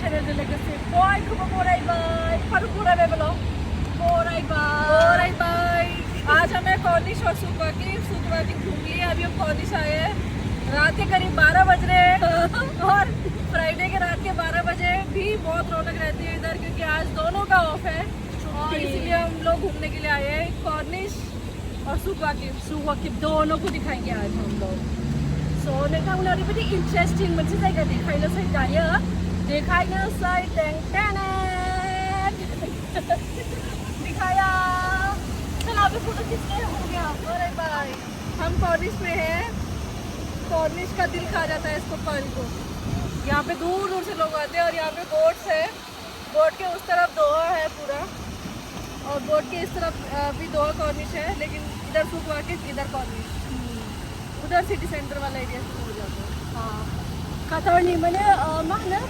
Channel लोगोसे बयखौबो बरायबाय फारुक बरायबायल' बरायबाय आज हमें कॉर्निश और सुकवाकी घूम लिए। अभी हम कॉर्निश आए हैं, रात के करीब 12 बज रहे हैं और फ्राइडे के रात के 12 बजे भी बहुत रौनक रहती है इधर, क्योंकि आज दोनों का ऑफ है और इसीलिए हम लोग घूमने के लिए आए हैं। कॉर्निश और सुकवाकी दोनों को दिखाएंगे आज हम लोग। सो नोंथांमोना ओरैबायदि इन्टारेस्टिं मोनसे जायगा देखायनोसै दायो, देखायनोसै दिखाया। चलो अभी फोटो खींचते हो गया बराबर। हम कॉर्निश में हैं, कॉर्निश का दिल खा जाता है इसको पल को। यहाँ पे दूर दूर से लोग आते हैं और यहाँ पे बोट्स है, बोट के उस तरफ दोहा है पूरा और बोट के इस तरफ भी दोहा कॉर्निश है, लेकिन इधर सुकवाकी इधर कॉर्निश, उधर सिटी सेंटर वाला एरिया से हो जाता है। हाँ कातारनि माने मा होनो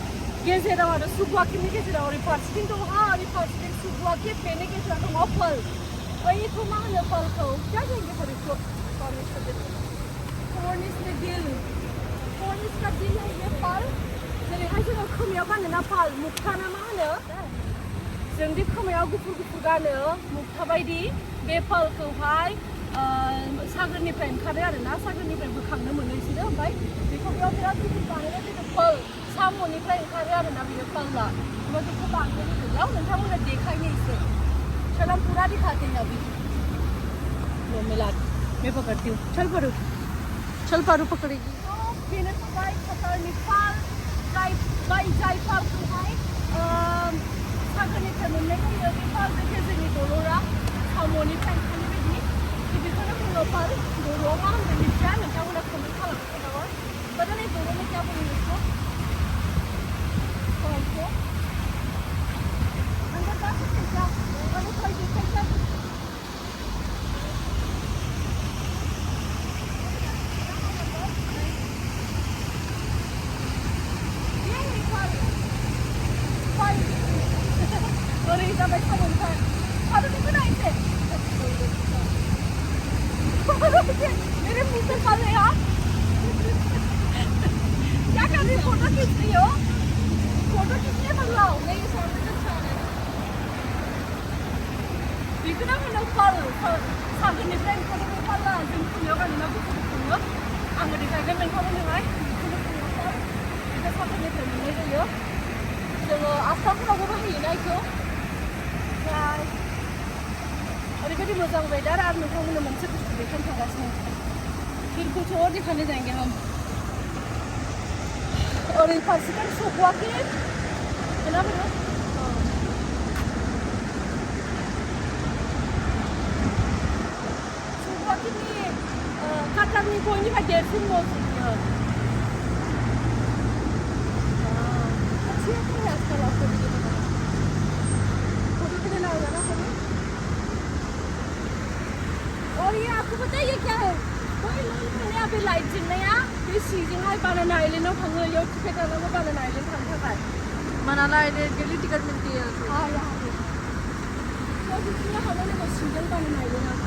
गेजेराव आरो सुकवाकीनि गेजेराव ओरै फारसेथिं दहा ओरै फारसेथिं सुकवाकी बेनि गेजेराव दङ फल। बैखौ मा होनो फलखौ क्या जाएंगे फॉर इसको कॉर्निश का दिल, कॉर्निश का दिल, कॉर्निश का दिल है ये फल। जेरैहाय जोङो खोमायाव गानोना फाल मुक्ता ना मा होनो, जों दि खोमायाव गुफुर गुफुर गानो मुक्ता बायदि, बे फलखौहाय सागरनिफ्राय ओंखारो आरोना, सागरनिफ्राय बोखांनो मोनो बिसोरो, ओमफ्राय बेखौ बेयाव बिराद गिदिर बानायनाय जायो फल, साम'निफ्राय ओंखारो आरोना बेयो फला, ओमफ्राय बेखौ बानायनाय जायो। नोंथांमोना देखायनो एसे, चलो हम पूरा दिखाते हैं अभी। लो मैं पकड़ती हूँ, चल पारू पकड़ेगी। बेनो जाबाय कातारनि फाल, जाय फालखौहाय सागरनिफ्राय मोननाय जायो। बे फाल जायखिया जोंनि दलरा साम'निफ्राय ओंखारनाय बायदि, बेखौनो बुङो फाल। बर'आव मा होनगोन मिथिया, नोंथांमोना कमेन्ट खालामनो खोन्थाहर। पता नहीं दोनों में क्या बोलेंगे इसको, फाल को अंदर जा सकते क्या, अंदर कोई देख सकता है। और इधर बैठा बोलता है फालू देखो ना इसे, मेरे मुंह पे फल है यार। क्या कर रही हो, फोटो खींच रही हो, फोटो खींचने बदलाओ नहीं सामने तक जाना है। देखो ना मैंने फल सागरनिफ्राय ओंखारनाय फला जों खोमायाव गानोना गुफुर गुफुर, आङो देखायगोन नोंथांमोननोहाय। बेखौ सागरनिफ्राय मोननाय जायो, जोङो आसामफोरावबो बाहायोना बेखौ। ओमफ्राय ओरैबायदि मोजां वेदार, आरो नोंथांमोननो मोनसे बुस्थु देखायनो थांगासिनो, फिरखौ ज' दिखाने जाएंगे हम। ओरै फारसेथिं सुकवाकी ना बोलो, सुकवाकीनि कातारनि बयनिफ्राय देरसिन मस्जिद बियो। और ये आपको पता है ये क्या है, कोई लोग मैंने अभी लाइट जिन्नाया बे सिजोंहाय बानाना आइलेन्डआव थाङो, इयाव टिकेट लानांगौ बानाना आइलेन्ड थांनो थाखाय। बानाना आइलेन्ड के लिए टिकट मिलती है। हाँ यहाँ पे तो जितने हमारे को सिजन बानाना आइलेन्डआव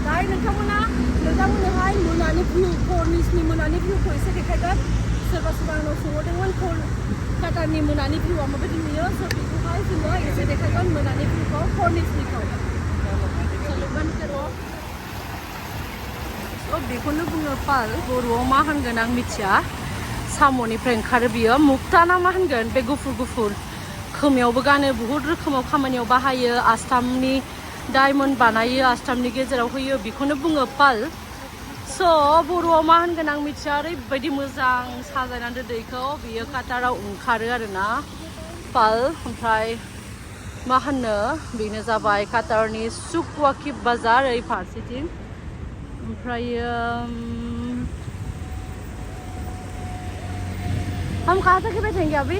दाय नोंथांमोनाहाय मोनानि भिउ, कॉर्निशनि मोनानि भिउखौ एसे देखायगोन। सोरबा आंनाव सोंहरदोंमोन कातारनि मोनानि भिउआ माबायदि नुयो, स' बेखौहाय जोङो एसे देखायगोन मोनानि भिउखौ कॉर्निशनिखौ। बेखौनो बुङो फाल, बर'आव मा होनगोन आं मिथिया, साम'निफ्राय ओंखारो बियो। मुक्ता ना मा होनगोन, बे गुफुर गुफुर खोमायावबो गानो, बुहुत रोखोमाव खामानियाव बाहायो, आस्थामनि डायमन्ड बानायो, आस्थामनि गेजेराव होयो, बेखौनो बुङो फाल। स' बर'आव मा होनगोन आं मिथिया, ओरैबायदि मोजां साजायनानै दोनदो बेखौ, बियो काताराव ओंखारो आरोना फाल। ओमफ्राय मा होनो, बेनो जाबाय कातारनि सुकवाकी बाजार, ओरै फारसेथिं। ओमफ्रायो हम कहाँ तक बैठेंगे अभी,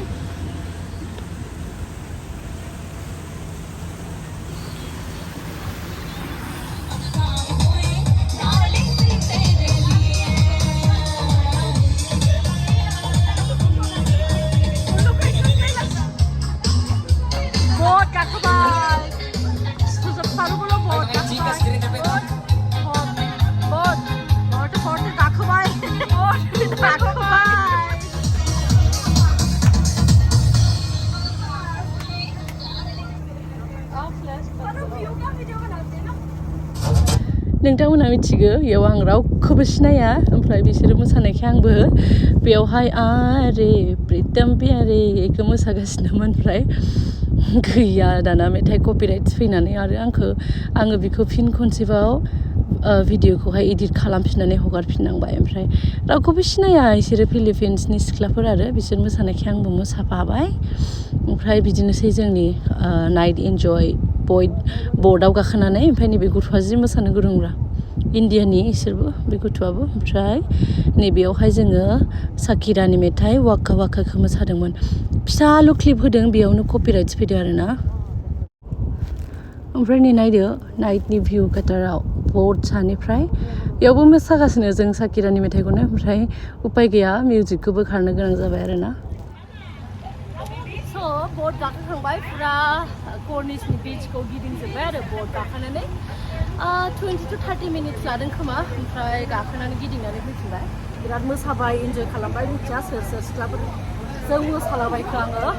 बोट गाखोबाय, सुजोबथारोबोला बोट गाखोबाय, बोट गाखोबाय, बोट गाखोबाय। नोंथांमोनहा मिथिगौ बेयाव आं रावखौबो सिनाया ओमफ्राय बिसोरो मोसानायखाय आंबो बेयावहाय आरे प्रितम प्यारे बेखौ मोसागासिनोमोन ओमफ्राय गैया दाना मेथाइ कपिराइट्स फैनानै आरो आङो बेखौ फिन खनसेबाव भिडिअखौहाय एडिट खालामफिननानै हगारफिननांबाय ओमफ्राय रावखौबो सिनाया बिसोरो फिलिपिन्सनि सिख्लाफोर आरो बिसोर मोसानायखाय आंबो मोसाफाबाय ओमफ्राय बिदिनोसै जोंनि नाइट इन्जय बर्डआव गाखोनानै ओमफ्राय नैबे गथ'आ जि मोसानो गोरोंब्रा इण्डियानि इसोरबो बे गथ'आबो ओमफ्राय नैबेयावहाय जोङो साकिरानि मेथाइ वाका वाकाखौ मोसादोंमोन फिसाल' क्लिप होदों बेयावनो कपिराइट्स फैदों आरोना ओमफ्राय नै नायदो नाइटनि भिउ काटाराव बर्ड सानिफ्राय बेयावबो मोसागासिनो जों साकिरानि मेथाइखौनो ओमफ्राय उपाय गैया मिउजिकखौबो खारनो गोनां जाबाय आरोना बर्ड गाखोखांबाय फुरा कर्निसनि बीचखौ गिदिंजोब्बाय आरो बर्ड गाखोनानै 20 to 30 मिनिट्स लादों खोमा ओमफ्राय गाखोनानै गिदिंनानै फैफिनबाय बिराद मोसाबाय इन्जय खालामबाय मिथिया सोर सिख्लाफोर जों मोसालाबायखो आङो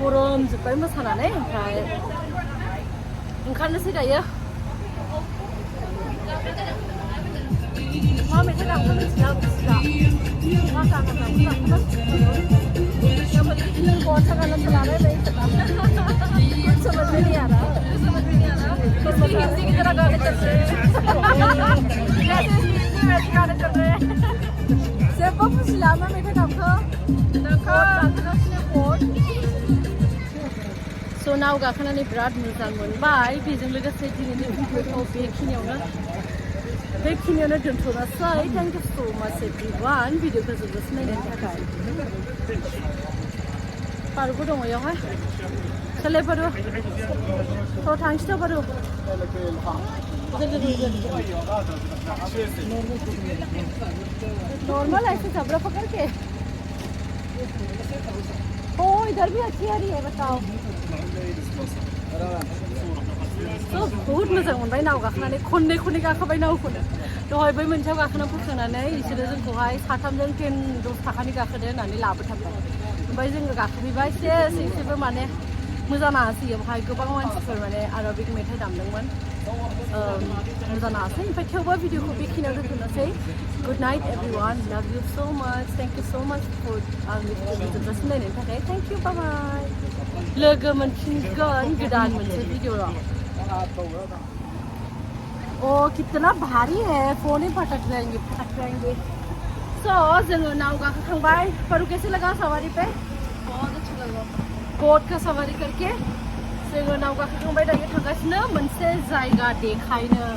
गरमजोब्बाय मोसानानै ओमफ्राय ओंखारनोसै दायो मा मेथाइ दामनो मिथिला मा गाना दामनो बहुत सा गाना चला रहे हैं कुछ समझ में नहीं आ रहा किसी हिंदी की तरह गाने चल रहे हैं जैसे हिंदी वैसे गाने चल रहे हैं सिर्फ सिलामा मेरे काम का सो नाव गाखोनानै बिराद मोजां मोनबाय बेजों लोगोसे दिनैनि भिडिअखौ बेखिनियावनो दोनथ'नोसै थेंक इउ सो माच एभरिवान भिडिअखौ जोबजासिम नायनायनि थाखाय बारुबो दङ बेयावहाय सोलाय बारु थ' थांसै बारु नॉर्मल ऐसे जबरा पकड़ के ओ इधर भी अच्छी आ रही है बताओ बहुत मोजां मोनबाय नाव गाखोनानै खननै गाखोबाय नावखौनो दहाय बै मोनसेयाव गाखोना फैखांनानै बिसोरो जोंखौहाय साथामजों 10 थाखानि गाखोदो होननानै लाबोथारबाय ओमफ्राय जोङो गाखोफैबाय एसेबो माने मोजां नाङासै बेवहाय गोबां मानसिफोर माने आरबिक मेथाइ दामदोंमोन मोजां नाङासै ओमफ्राय थेवबो भिडिअखौ बेखिनियाव दोनथ'नोसै गुड नाइट एभरिवान लाभ इउ सो माच थेंक इउ सो माच फर आंनि भिडिअखौ जोबजासिम नायनायनि थाखाय थेंक इउ बाय बाय लोगो मोनफिनगोन गोदान मोनसे भिडिअआव ओ कितना भारी है फोन ही फटक जाएंगे सो जोङो नाव गाखोखांबाय फारू कैसे लगा सवारी पे बहुत अच्छा लगा बोट का सवारी करके जोङो नाव गाखोखांबाय दायो थांगासिनो मोनसे जायगा देखायनो